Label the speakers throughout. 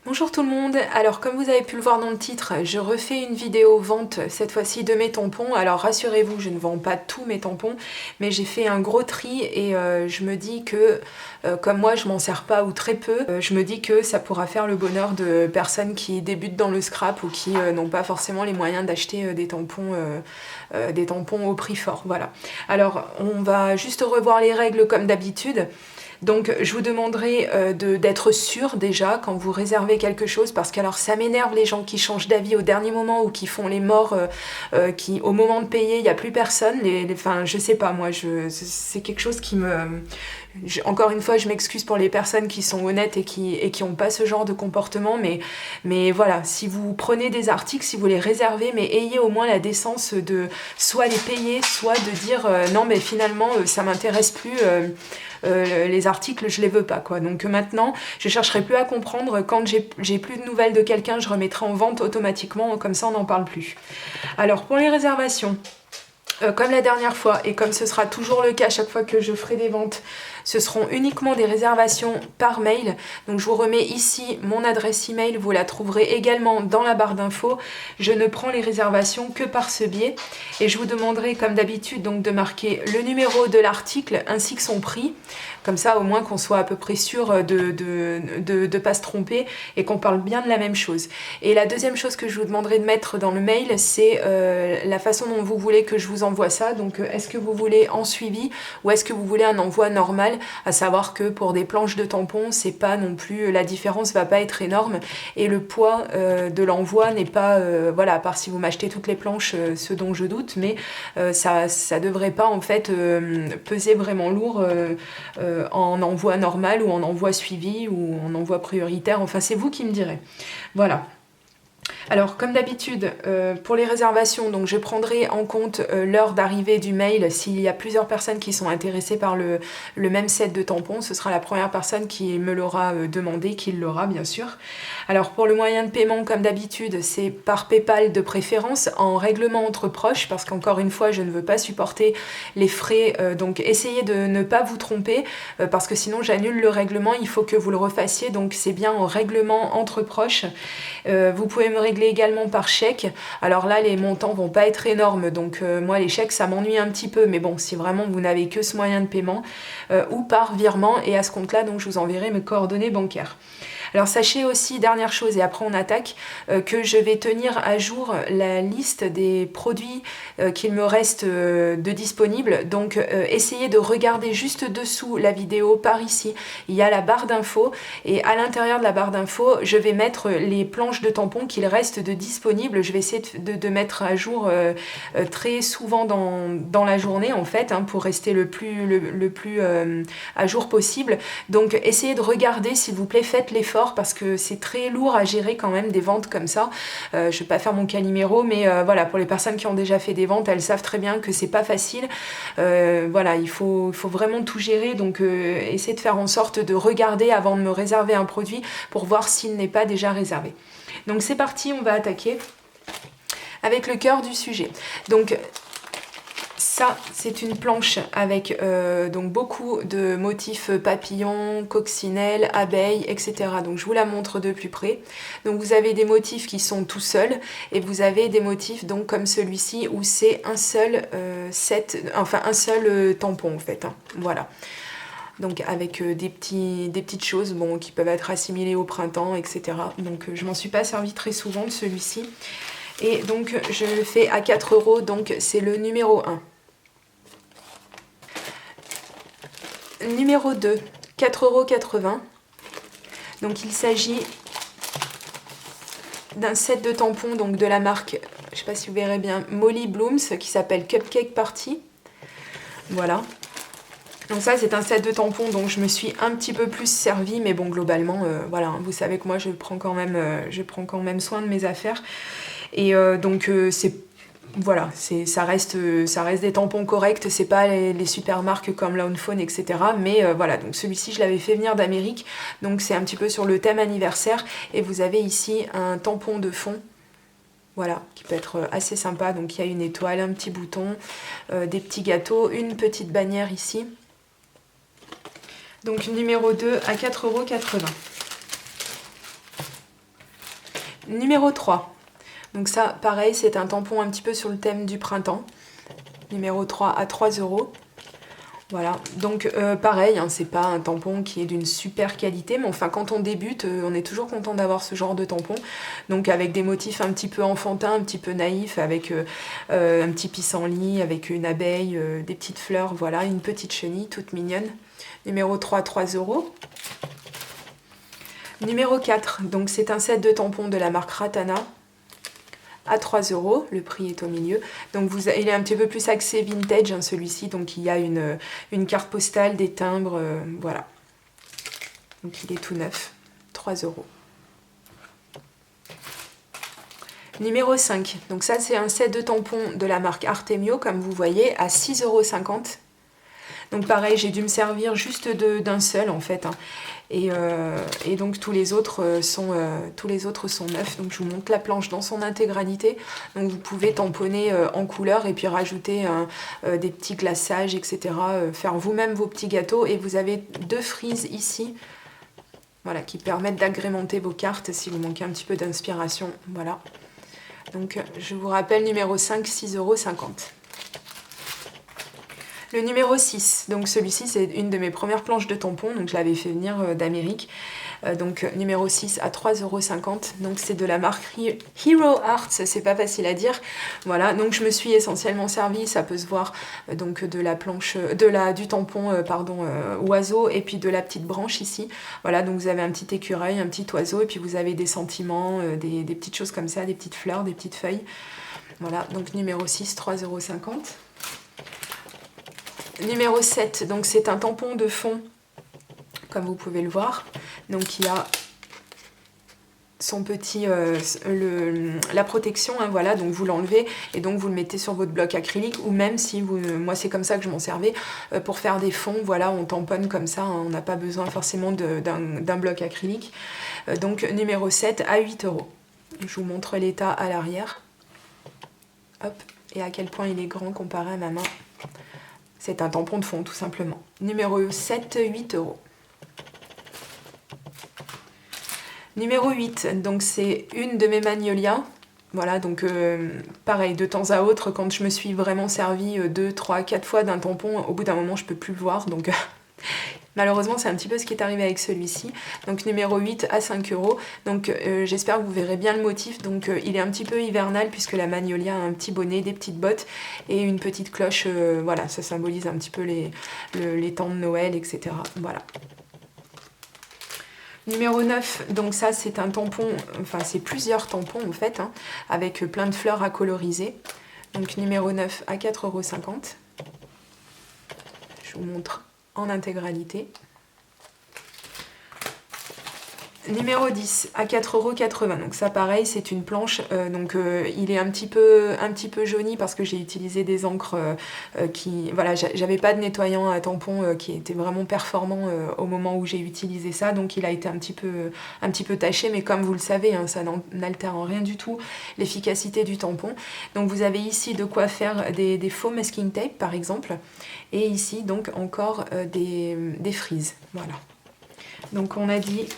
Speaker 1: Bonjour tout le monde, alors comme vous avez pu le voir dans le titre, je refais une vidéo vente cette fois-ci de mes tampons. Alors rassurez-vous, je ne vends pas tous mes tampons, mais j'ai fait un gros tri et je me dis que comme moi je m'en sers pas ou très peu, je me dis que ça pourra faire le bonheur de personnes qui débutent dans le scrap ou qui n'ont pas forcément les moyens d'acheter des tampons au prix fort. Voilà. Alors on va juste revoir les règles comme d'habitude. Donc je vous demanderai d'être sûr déjà quand vous réservez quelque chose, parce que alors ça m'énerve les gens qui changent d'avis au dernier moment ou qui font les morts, qui au moment de payer il n'y a plus personne. Enfin je sais pas, moi c'est quelque chose qui me... Encore une fois, je m'excuse pour les personnes qui sont honnêtes et qui ont pas ce genre de comportement, mais voilà, si vous prenez des articles, si vous les réservez, mais ayez au moins la décence de soit les payer, soit de dire non mais finalement ça m'intéresse plus, les articles je les veux pas quoi. Donc maintenant je chercherai plus à comprendre, quand j'ai plus de nouvelles de quelqu'un je remettrai en vente automatiquement, comme ça on n'en parle plus. Alors pour les réservations, comme la dernière fois, et comme ce sera toujours le cas à chaque fois que je ferai des ventes, ce seront uniquement des réservations par mail. Donc je vous remets ici mon adresse email, vous la trouverez également dans la barre d'infos. Je ne prends les réservations que par ce biais. Et je vous demanderai comme d'habitude donc de marquer le numéro de l'article ainsi que son prix. Comme ça au moins qu'on soit à peu près sûr de pas se tromper et qu'on parle bien de la même chose. Et la deuxième chose que je vous demanderai de mettre dans le mail, c'est la façon dont vous voulez que je vous envoie ça. Donc est-ce que vous voulez en suivi ou est-ce que vous voulez un envoi normal, à savoir que pour des planches de tampons, c'est pas non plus, la différence va pas être énorme et le poids de l'envoi n'est pas, voilà, à part si vous m'achetez toutes les planches, ce dont je doute, mais ça devrait pas en fait peser vraiment lourd en envoi normal ou en envoi suivi ou en envoi prioritaire, enfin c'est vous qui me direz. Voilà. Alors comme d'habitude, pour les réservations, donc je prendrai en compte l'heure d'arrivée du mail. S'il y a plusieurs personnes qui sont intéressées par le même set de tampons, ce sera la première personne qui me l'aura demandé, qui l'aura bien sûr. Alors pour le moyen de paiement, comme d'habitude, c'est par PayPal de préférence, en règlement entre proches, parce qu'encore une fois, je ne veux pas supporter les frais, donc essayez de ne pas vous tromper, parce que sinon j'annule le règlement, il faut que vous le refassiez, donc c'est bien en règlement entre proches. Vous pouvez me régler également par chèque. Alors là les montants vont pas être énormes, donc moi les chèques ça m'ennuie un petit peu, mais bon si vraiment vous n'avez que ce moyen de paiement, ou par virement, et à ce compte là donc je vous enverrai mes coordonnées bancaires. Alors sachez aussi, dernière chose et après on attaque, que je vais tenir à jour la liste des produits qu'il me reste de disponibles. Donc essayez de regarder juste dessous la vidéo, par ici, il y a la barre d'infos et à l'intérieur de la barre d'infos, je vais mettre les planches de tampons qu'il reste de disponibles. Je vais essayer de mettre à jour très souvent dans la journée en fait, hein, pour rester le plus à jour possible. Donc essayez de regarder s'il vous plaît, faites l'effort parce que c'est très lourd à gérer quand même des ventes comme ça. Je vais pas faire mon Calimero, mais voilà, pour les personnes qui ont déjà fait des ventes, elles savent très bien que c'est pas facile. Voilà, il faut vraiment tout gérer, donc essayez de faire en sorte de regarder avant de me réserver un produit pour voir s'il n'est pas déjà réservé. Donc c'est parti, on va attaquer avec le cœur du sujet. Donc ça, c'est une planche avec donc beaucoup de motifs papillons, coccinelles, abeilles, etc. Donc je vous la montre de plus près. Donc vous avez des motifs qui sont tout seuls et vous avez des motifs donc comme celui-ci où c'est un seul un seul tampon en fait. Hein. Voilà. Donc avec des petites choses bon, qui peuvent être assimilées au printemps, etc. Donc je m'en suis pas servi très souvent de celui-ci. Et donc je le fais à 4 €, donc c'est le numéro 1. Numéro 2, 4,80 €. Donc il s'agit d'un set de tampons donc de la marque, je ne sais pas si vous verrez bien, Molly Blooms, qui s'appelle Cupcake Party. Voilà. Donc ça c'est un set de tampons dont je me suis un petit peu plus servi, mais bon globalement, voilà, vous savez que moi je prends quand même soin de mes affaires. Et donc c'est... Voilà, ça reste des tampons corrects, c'est pas les super marques comme Lawnfawn, etc. Mais voilà, donc celui-ci je l'avais fait venir d'Amérique, donc c'est un petit peu sur le thème anniversaire. Et vous avez ici un tampon de fond, voilà, qui peut être assez sympa. Donc il y a une étoile, un petit bouton, des petits gâteaux, une petite bannière ici. Donc numéro 2 à 4,80 €. Numéro 3. Donc ça, pareil, c'est un tampon un petit peu sur le thème du printemps. Numéro 3 à 3 €. Voilà, donc pareil, hein, c'est pas un tampon qui est d'une super qualité, mais enfin quand on débute, on est toujours content d'avoir ce genre de tampon. Donc avec des motifs un petit peu enfantins, un petit peu naïfs, avec un petit pissenlit, avec une abeille, des petites fleurs, voilà, une petite chenille toute mignonne. Numéro 3, 3 €. Numéro 4, donc c'est un set de tampons de la marque Ratana. À 3 €, le prix est au milieu. Donc il est un petit peu plus axé vintage, hein, celui-ci, donc il y a une carte postale, des timbres, voilà. Donc il est tout neuf, 3 €. Numéro 5, donc ça c'est un set de tampons de la marque Artemio, comme vous voyez, à 6,50 €. Donc pareil, j'ai dû me servir juste d'un seul en fait, hein. Et donc tous les autres sont neufs. Donc je vous montre la planche dans son intégralité. Donc vous pouvez tamponner en couleur et puis rajouter des petits glaçages, etc. Faire vous-même vos petits gâteaux. Et vous avez 2 frises ici, voilà, qui permettent d'agrémenter vos cartes si vous manquez un petit peu d'inspiration. Voilà. Donc je vous rappelle, numéro 5, 6,50 €. Le numéro 6, donc celui-ci c'est une de mes premières planches de tampons, donc je l'avais fait venir d'Amérique. Donc numéro 6 à 3,50 €, donc c'est de la marque Hero Arts, c'est pas facile à dire. Voilà, donc je me suis essentiellement servi, ça peut se voir, donc de la planche, du tampon, oiseau, et puis de la petite branche ici. Voilà, donc vous avez un petit écureuil, un petit oiseau, et puis vous avez des sentiments, des petites choses comme ça, des petites fleurs, des petites feuilles. Voilà, donc numéro 6, 3,50 €. Numéro 7, donc c'est un tampon de fond, comme vous pouvez le voir. Donc il y a son petit, la protection, hein, voilà, donc vous l'enlevez et donc vous le mettez sur votre bloc acrylique, ou même si vous, moi c'est comme ça que je m'en servais, pour faire des fonds, voilà, on tamponne comme ça, hein, on n'a pas besoin forcément d'un bloc acrylique. Donc numéro 7 à 8 €. Je vous montre l'état à l'arrière. Hop, et à quel point il est grand comparé à ma main. C'est un tampon de fond, tout simplement. Numéro 7, 8 €. Numéro 8, donc c'est une de mes magnolias. Voilà, donc pareil, de temps à autre, quand je me suis vraiment servi 2, 3, 4 fois d'un tampon, au bout d'un moment, je peux plus le voir. Donc malheureusement, c'est un petit peu ce qui est arrivé avec celui-ci. Donc numéro 8 à 5 €. Donc j'espère que vous verrez bien le motif. Donc il est un petit peu hivernal puisque la magnolia a un petit bonnet, des petites bottes et une petite cloche. Voilà, ça symbolise un petit peu les temps de Noël, etc. Voilà. Numéro 9, donc ça c'est un tampon, enfin c'est plusieurs tampons en fait, hein, avec plein de fleurs à coloriser. Donc numéro 9 à 4,50 €. Je vous montre en intégralité. Numéro 10 à 4,80 €. Donc ça pareil, c'est une planche, il est un petit peu jauni parce que j'ai utilisé des encres qui... Voilà, j'avais pas de nettoyant à tampon qui était vraiment performant au moment où j'ai utilisé ça, donc il a été un petit peu taché, mais comme vous le savez, hein, ça n'altère en rien du tout l'efficacité du tampon. Donc vous avez ici de quoi faire des faux masking tape par exemple, et ici donc encore des frises. Voilà. Donc on a dit...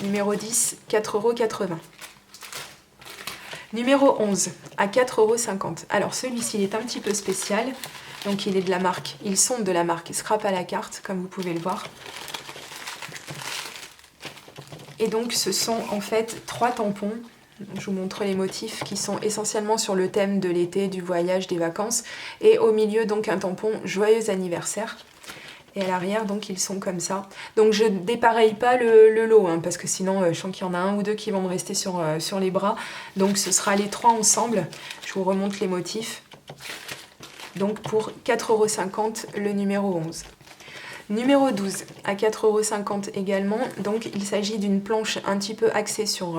Speaker 1: Numéro 10, 4,80 €. Numéro 11, à 4,50 €. Alors celui-ci il est un petit peu spécial. Donc il est de la marque, ils sont de la marque Scrap à la carte, comme vous pouvez le voir. Et donc ce sont en fait 3 tampons. Je vous montre les motifs qui sont essentiellement sur le thème de l'été, du voyage, des vacances. Et au milieu donc un tampon joyeux anniversaire. Et à l'arrière, donc, ils sont comme ça. Donc, je dépareille pas le lot, hein, parce que sinon, je sens qu'il y en a un ou deux qui vont me rester sur les bras. Donc, ce sera les 3 ensemble. Je vous remonte les motifs. Donc, pour 4,50 € le numéro 11. Numéro 12, à 4,50 € également. Donc, il s'agit d'une planche un petit peu axée sur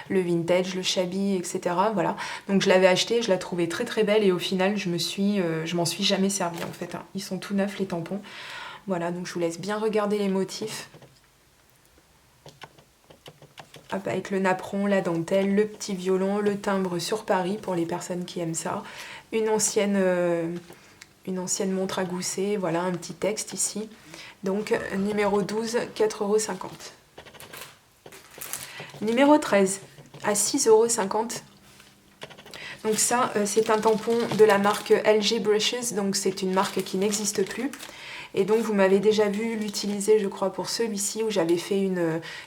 Speaker 1: le vintage, le shabby, etc. Voilà. Donc, je l'avais achetée, je la trouvais très très belle. Et au final, je m'en suis jamais servie, en fait, hein. Ils sont tout neufs, les tampons. Voilà, donc je vous laisse bien regarder les motifs. Hop, avec le napperon, la dentelle, le petit violon, le timbre sur Paris pour les personnes qui aiment ça. Une ancienne montre à gousset, voilà, un petit texte ici. Donc numéro 12, 4,50 €. Numéro 13, à 6,50 €. Donc ça, c'est un tampon de la marque LG Brushes, donc c'est une marque qui n'existe plus. Et donc vous m'avez déjà vu l'utiliser, je crois, pour celui-ci, où j'avais fait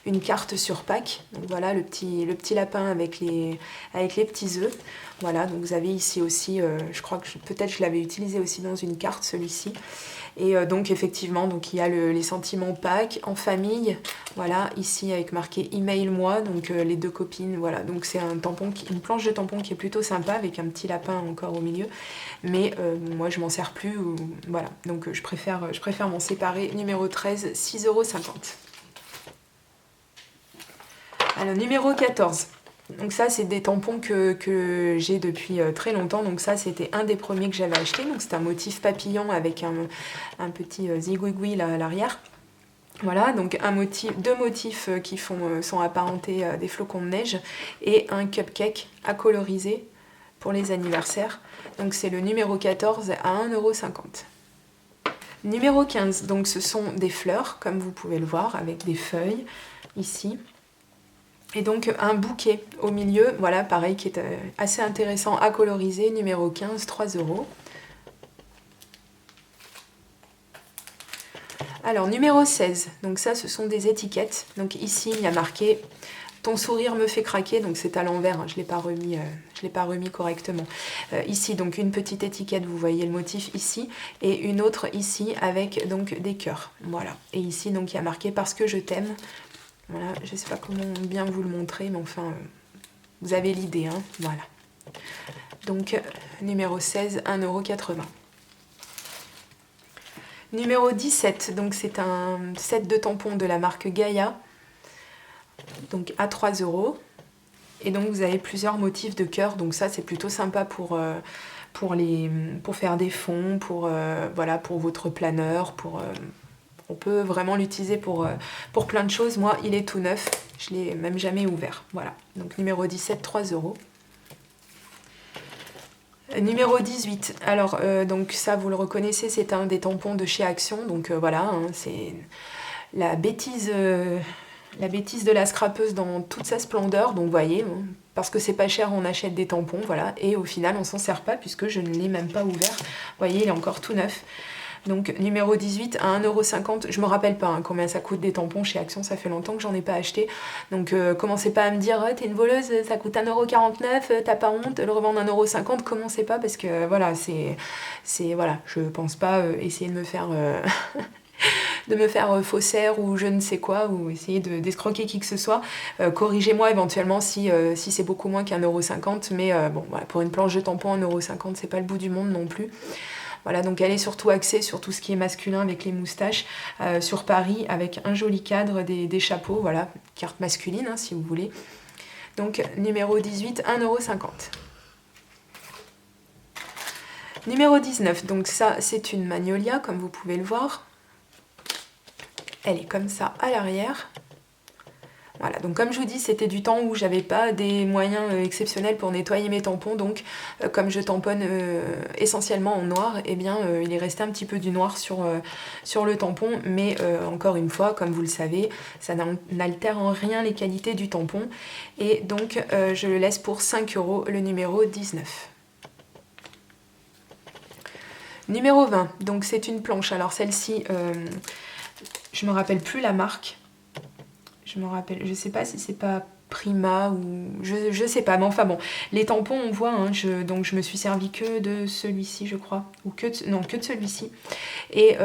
Speaker 1: une carte sur Pâques. Donc voilà, le petit lapin avec les petits œufs. Voilà, donc vous avez ici aussi, je crois que peut-être je l'avais utilisé aussi dans une carte, celui-ci. Et donc effectivement, donc il y a les sentiments Pâques en famille, voilà, ici avec marqué email moi, donc les deux copines, voilà, donc c'est un tampon, une planche de tampon qui est plutôt sympa avec un petit lapin encore au milieu, mais moi je m'en sers plus, voilà, donc je préfère m'en séparer. Numéro 13, 6,50 €. Alors numéro 14. Donc ça, c'est des tampons que j'ai depuis très longtemps. Donc ça, c'était un des premiers que j'avais acheté. Donc c'est un motif papillon avec un petit zigouigoui à l'arrière. Voilà, donc deux motifs qui sont apparentés à des flocons de neige et un cupcake à coloriser pour les anniversaires. Donc c'est le numéro 14 à 1,50 €. Numéro 15, donc ce sont des fleurs, comme vous pouvez le voir, avec des feuilles ici. Et donc un bouquet au milieu, voilà, pareil, qui est assez intéressant à coloriser, numéro 15, 3 €. Alors numéro 16, donc ça ce sont des étiquettes. Donc ici il y a marqué « Ton sourire me fait craquer », donc c'est à l'envers, hein, je l'ai pas remis correctement. Ici donc une petite étiquette, vous voyez le motif ici, et une autre ici avec donc des cœurs. Voilà, et ici donc il y a marqué « Parce que je t'aime ». Voilà, je ne sais pas comment bien vous le montrer, mais enfin, vous avez l'idée, hein, voilà. Donc, numéro 16, 1,80 €. Numéro 17, donc c'est un set de tampons de la marque Gaia, donc à 3 €. Et donc, vous avez plusieurs motifs de cœur, donc ça, c'est plutôt sympa pour faire des fonds, voilà, pour votre planeur, on peut vraiment l'utiliser pour plein de choses. Moi, il est tout neuf. Je ne l'ai même jamais ouvert. Voilà. Donc, numéro 17, 3 €. Numéro 18. Alors, donc ça, vous le reconnaissez, c'est un des tampons de chez Action. Donc, voilà, hein, c'est la bêtise de la scrapeuse dans toute sa splendeur. Donc, vous voyez, hein, parce que c'est pas cher, on achète des tampons. Voilà. Et au final, on s'en sert pas puisque je ne l'ai même pas ouvert. Vous voyez, il est encore tout neuf. Donc numéro 18 à 1,50 €. Je me rappelle pas hein, combien ça coûte des tampons chez Action, ça fait longtemps que j'en ai pas acheté. Donc commencez pas à me dire oh, t'es une voleuse, ça coûte 1,49 €, t'as pas honte, le revendre 1,50 €, commencez pas parce que voilà, voilà, je pense pas essayer de me faire faussaire ou je ne sais quoi, ou essayer d'escroquer qui que ce soit. Corrigez-moi éventuellement si c'est beaucoup moins qu'1,50 €, mais bon, voilà, pour une planche de tampon, 1,50 €, c'est pas le bout du monde non plus. Voilà, donc elle est surtout axée sur tout ce qui est masculin avec les moustaches, sur Paris avec un joli cadre, des chapeaux, voilà, carte masculine hein, si vous voulez. Donc numéro 18, 1,50 €. Numéro 19, donc ça c'est une magnolia comme vous pouvez le voir. Elle est comme ça à l'arrière. Voilà, donc comme je vous dis, c'était du temps où j'avais pas des moyens exceptionnels pour nettoyer mes tampons, donc comme je tamponne essentiellement en noir, eh bien il est resté un petit peu du noir sur le tampon, mais encore une fois, comme vous le savez, ça n'altère en rien les qualités du tampon, et donc je le laisse pour 5 € le numéro 19. Numéro 20, donc c'est une planche, alors celle-ci, je me rappelle plus la marque. Je sais pas si c'est pas Prima ou... Je sais pas, mais enfin bon. Les tampons, on voit, hein, donc je me suis servi que de celui-ci, je crois. Ou que de celui-ci. Et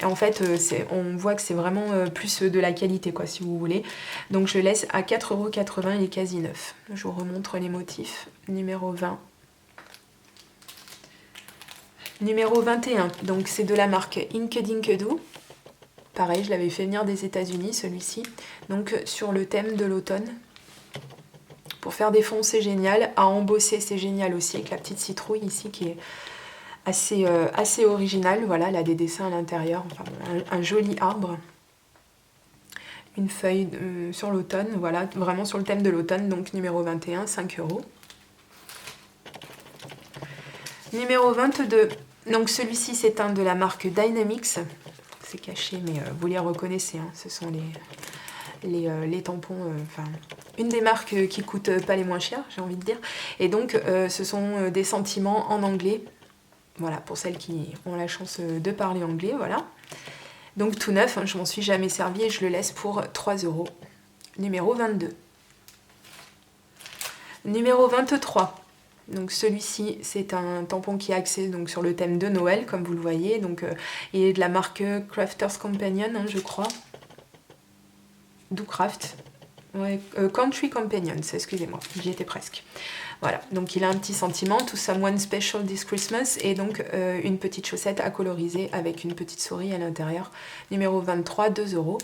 Speaker 1: en fait, on voit que c'est vraiment plus de la qualité, quoi, si vous voulez. Donc je laisse à 4,80 €, il est quasi neuf. Je vous remontre les motifs. Numéro 20. Numéro 21, donc c'est de la marque Inkedinkedoo. Pareil, je l'avais fait venir des États-Unis, celui-ci. Donc sur le thème de l'automne. Pour faire des fonds, c'est génial. À embosser, c'est génial aussi, avec la petite citrouille ici qui est assez originale. Voilà, elle a des dessins à l'intérieur. Enfin, un joli arbre. Une feuille sur l'automne. Voilà, vraiment sur le thème de l'automne. Donc numéro 21, 5 €. Numéro 22. Donc celui-ci, c'est un de la marque Dynamix. C'est caché, mais vous les reconnaissez, hein. Ce sont les tampons, enfin une des marques qui coûte pas les moins chers, j'ai envie de dire. Et donc ce sont des sentiments en anglais, voilà, pour celles qui ont la chance de parler anglais, voilà. Donc tout neuf, hein, je m'en suis jamais servi et je le laisse pour 3 €. Numéro 22. Numéro 23. Donc celui-ci, c'est un tampon qui est axé donc, sur le thème de Noël, comme vous le voyez. Donc il est de la marque Crafters Companion, hein, je crois. Doocraft. Ouais, Country Companions, excusez-moi, j'y étais presque. Voilà, donc il a un petit sentiment, tout ça One Special This Christmas, et donc une petite chaussette à coloriser avec une petite souris à l'intérieur. Numéro 23, 2 €.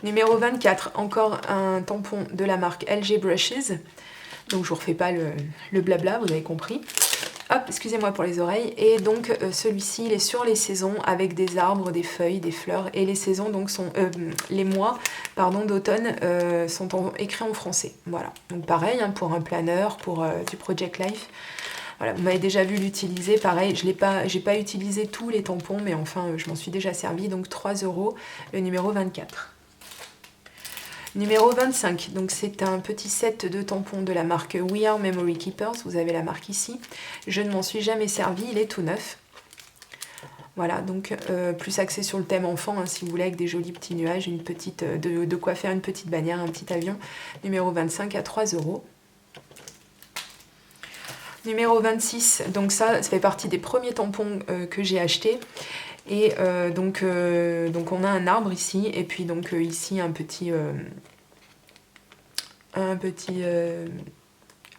Speaker 1: Numéro 24, encore un tampon de la marque LG Brushes. Donc je vous refais pas le blabla, vous avez compris. Hop, excusez-moi pour les oreilles. Et donc celui-ci, il est sur les saisons avec des arbres, des feuilles, des fleurs. Et les saisons, donc sont les mois, pardon, d'automne sont écrits en français. Voilà. Donc pareil, hein, pour un planeur, pour du Project Life. Voilà, vous m'avez déjà vu l'utiliser. Pareil, j'ai pas utilisé tous les tampons, mais enfin, je m'en suis déjà servi. Donc 3 €, le numéro 24. Numéro 25, donc c'est un petit set de tampons de la marque We Are Memory Keepers, vous avez la marque ici. Je ne m'en suis jamais servi, il est tout neuf. Voilà, donc plus axé sur le thème enfant, hein, si vous voulez, avec des jolis petits nuages, une petite, de quoi faire une petite bannière, un petit avion. Numéro 25 à 3 €. Numéro 26, donc ça fait partie des premiers tampons que j'ai achetés. Et donc on a un arbre ici, et puis donc ici un petit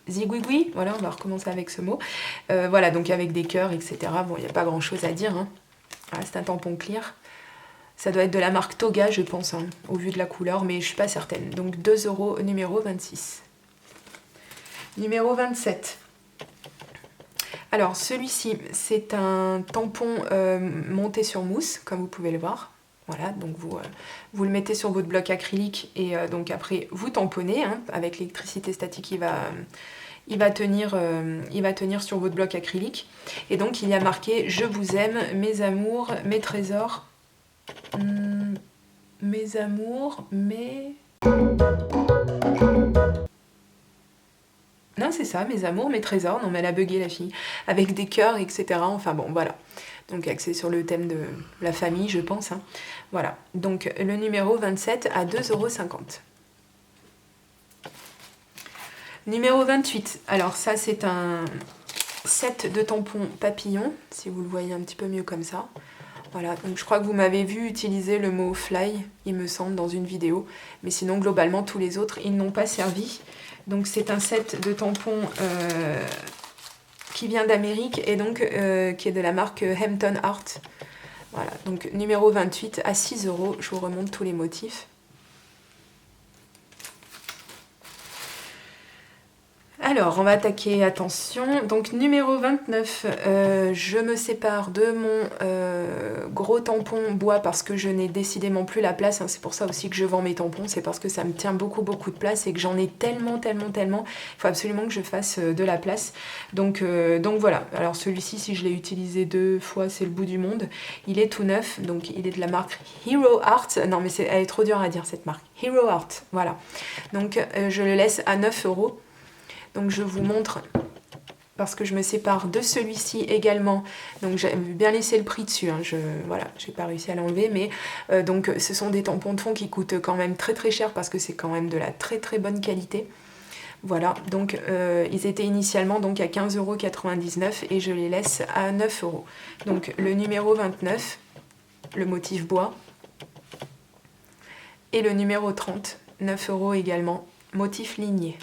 Speaker 1: zigouigoui, voilà, on va recommencer avec ce mot. Voilà, donc avec des cœurs, etc. Bon, il n'y a pas grand chose à dire, hein. Voilà, c'est un tampon clear. Ça doit être de la marque Toga, je pense, hein, au vu de la couleur, mais je suis pas certaine. Donc 2 € numéro 26. Numéro 27. Alors celui-ci, c'est un tampon monté sur mousse, comme vous pouvez le voir. Voilà, donc vous le mettez sur votre bloc acrylique et donc après vous tamponnez, hein, avec l'électricité statique, il va tenir sur votre bloc acrylique. Et donc il y a marqué « Je vous aime, mes amours, mes trésors, mes amours, mes... » Non, c'est ça, mes amours, mes trésors. Non, mais elle a bugué la fille. Avec des cœurs, etc. Enfin bon, voilà. Donc axé sur le thème de la famille, je pense, hein. Voilà. Donc le numéro 27 à 2,50 €. Numéro 28. Alors ça, c'est un set de tampons papillons, si vous le voyez un petit peu mieux comme ça. Voilà, donc je crois que vous m'avez vu utiliser le mot fly, il me semble, dans une vidéo. Mais sinon, globalement, tous les autres, ils n'ont pas servi. Donc c'est un set de tampons qui vient d'Amérique et donc qui est de la marque Hampton Art. Voilà, donc numéro 28 à 6 €. Je vous remonte tous les motifs. Alors, on va attaquer, attention. Donc, numéro 29, je me sépare de mon gros tampon bois parce que je n'ai décidément plus la place, hein. C'est pour ça aussi que je vends mes tampons, c'est parce que ça me tient beaucoup de place et que j'en ai tellement. Il faut absolument que je fasse de la place. Donc voilà. Alors, celui-ci, si je l'ai utilisé 2 fois, c'est le bout du monde. Il est tout neuf, donc il est de la marque Hero Art. Non, mais elle est trop dure à dire, cette marque. Hero Art, voilà. Donc, je le laisse à 9 €. Donc je vous montre, parce que je me sépare de celui-ci également. Donc j'ai bien laissé le prix dessus, hein. Voilà, j'ai pas réussi à l'enlever, mais donc ce sont des tampons de fond qui coûtent quand même très cher parce que c'est quand même de la très bonne qualité. Voilà, donc ils étaient initialement donc à 15,99 € et je les laisse à 9 €. Donc le numéro 29, le motif bois, et le numéro 30, 9 € également, motif ligné.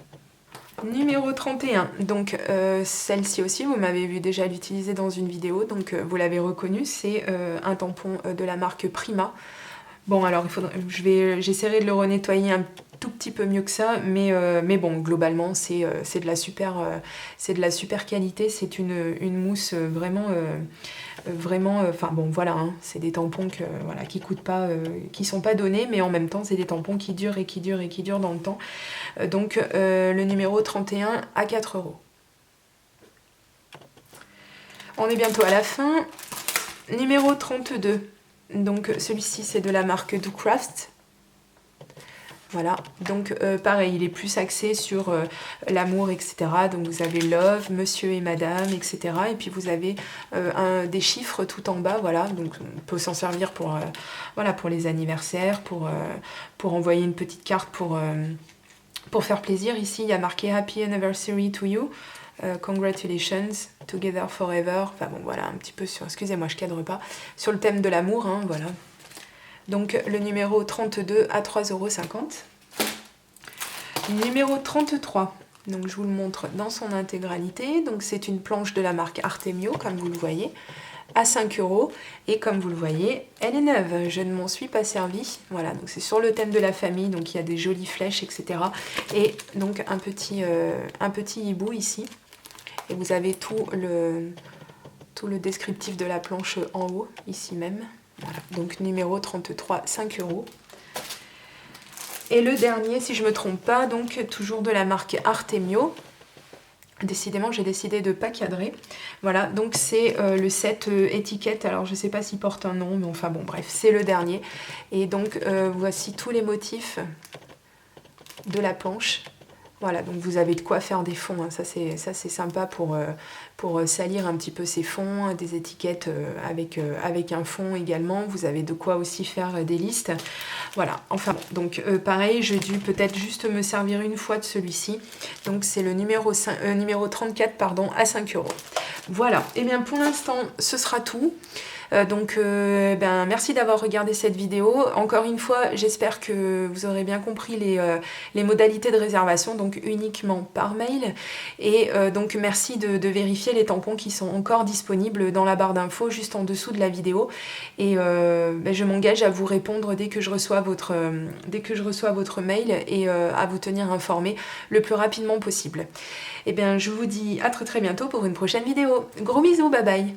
Speaker 1: Numéro 31, donc celle-ci aussi, vous m'avez vu déjà l'utiliser dans une vidéo, donc vous l'avez reconnu, c'est un tampon de la marque Prima. Bon, alors j'essaierai de le renettoyer un tout petit peu mieux que ça, mais bon, globalement, c'est de la super qualité, c'est une mousse vraiment, enfin bon, voilà, hein, c'est des tampons qui coûtent pas, qui sont pas donnés, mais en même temps, c'est des tampons qui durent dans le temps. Donc, le numéro 31 à 4 €. On est bientôt à la fin. Numéro 32. Donc celui-ci c'est de la marque Doocraft. Voilà, donc pareil, il est plus axé sur l'amour, etc. Donc vous avez love, monsieur et madame, etc. Et puis vous avez des chiffres tout en bas, voilà. Donc on peut s'en servir pour, voilà, pour les anniversaires, pour envoyer une petite carte pour faire plaisir. Ici, il y a marqué Happy Anniversary to you. Congratulations, together forever. Enfin bon, voilà, un petit peu sur, excusez-moi, je cadre pas, sur le thème de l'amour, hein, voilà. Donc le numéro 32 à 3,50 €. Numéro 33, donc je vous le montre dans son intégralité. Donc c'est une planche de la marque Artemio, comme vous le voyez, à 5 €. Et comme vous le voyez, elle est neuve, je ne m'en suis pas servie. Voilà, donc c'est sur le thème de la famille, donc il y a des jolies flèches, etc. Et donc un petit hibou ici. Et vous avez tout le descriptif de la planche en haut, ici même. Voilà, donc numéro 33, 5 €. Et le dernier, si je ne me trompe pas, donc toujours de la marque Artemio. Décidément, j'ai décidé de ne pas cadrer. Voilà, donc c'est le set étiquette. Alors, je ne sais pas s'il porte un nom, mais enfin bon, bref, c'est le dernier. Et donc, voici tous les motifs de la planche. Voilà, donc vous avez de quoi faire des fonds, hein. Ça c'est sympa pour salir un petit peu ces fonds, des étiquettes avec un fond également. Vous avez de quoi aussi faire des listes. Voilà, enfin bon, donc pareil, j'ai dû peut-être juste me servir une fois de celui-ci. Donc c'est le numéro 34, pardon, à 5 €. Voilà, et bien pour l'instant, ce sera tout. Merci d'avoir regardé cette vidéo. Encore une fois, j'espère que vous aurez bien compris les modalités de réservation, donc uniquement par mail. Et donc merci de vérifier les tampons qui sont encore disponibles dans la barre d'infos juste en dessous de la vidéo. Et je m'engage à vous répondre dès que je reçois votre mail et à vous tenir informé le plus rapidement possible. Et bien je vous dis à très très bientôt pour une prochaine vidéo. Gros bisous, bye bye.